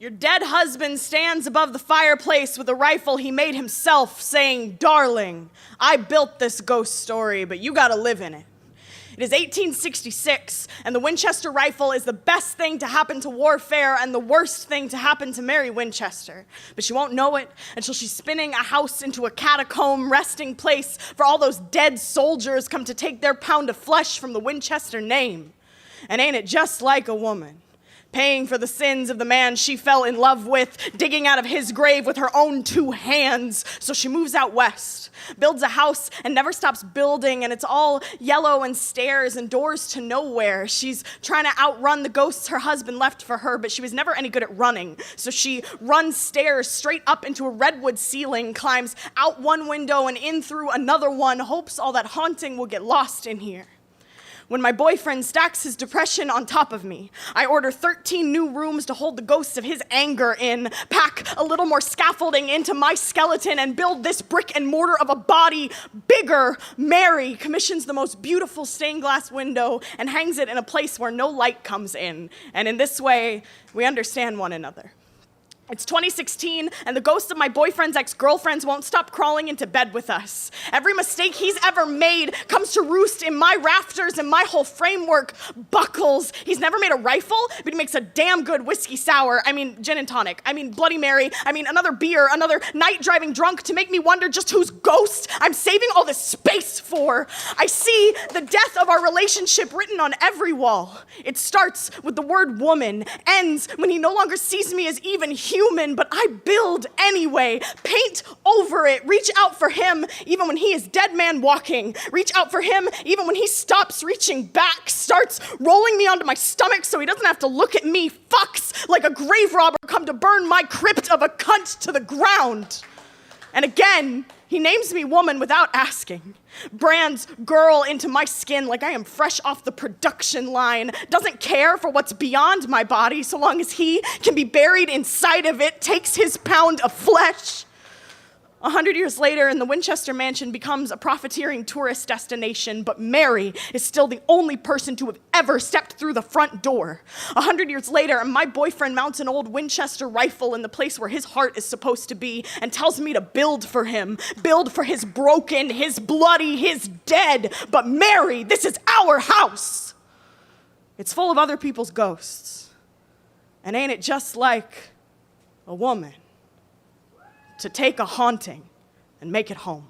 Your dead husband stands above the fireplace with a rifle he made himself, saying, "Darling, I built this ghost story, but you gotta live in it." It is 1866, and the Winchester rifle is the best thing to happen to warfare and the worst thing to happen to Mary Winchester. But she won't know it until she's spinning a house into a catacomb resting place for all those dead soldiers come to take their pound of flesh from the Winchester name. And ain't it just like a woman? Paying for the sins of the man she fell in love with, digging out of his grave with her own 2 hands. So she moves out west, builds a house and never stops building, and it's all yellow and stairs and doors to nowhere. She's trying to outrun the ghosts her husband left for her, but she was never any good at running. So she runs stairs straight up into a redwood ceiling, climbs out one window and in through another one, hopes all that haunting will get lost in here. When my boyfriend stacks his depression on top of me, I order 13 new rooms to hold the ghosts of his anger in, pack a little more scaffolding into my skeleton, and build this brick and mortar of a body bigger. Mary commissions the most beautiful stained glass window and hangs it in a place where no light comes in. And in this way, we understand one another. It's 2016, and the ghosts of my boyfriend's ex-girlfriends won't stop crawling into bed with us. Every mistake he's ever made comes to roost in my rafters, and my whole framework buckles. He's never made a rifle, but he makes a damn good whiskey sour. I mean, gin and tonic. I mean, Bloody Mary. I mean, another beer, another night driving drunk to make me wonder just whose ghost I'm saving all this space for. I see the death of our relationship written on every wall. It starts with the word woman, ends when he no longer sees me as even human, but I build anyway, paint over it, reach out for him even when he is dead man walking, reach out for him even when he stops reaching back, starts rolling me onto my stomach so he doesn't have to look at me, fucks like a grave robber come to burn my crypt of a cunt to the ground. And again, he names me woman without asking, brands girl into my skin like I am fresh off the production line, doesn't care for what's beyond my body so long as he can be buried inside of it, takes his pound of flesh. 100 years later, and the Winchester mansion becomes a profiteering tourist destination, but Mary is still the only person to have ever stepped through the front door. 100 years later, and my boyfriend mounts an old Winchester rifle in the place where his heart is supposed to be and tells me to build for him, build for his broken, his bloody, his dead. But Mary, this is our house. It's full of other people's ghosts. And ain't it just like a woman to take a haunting and make it home?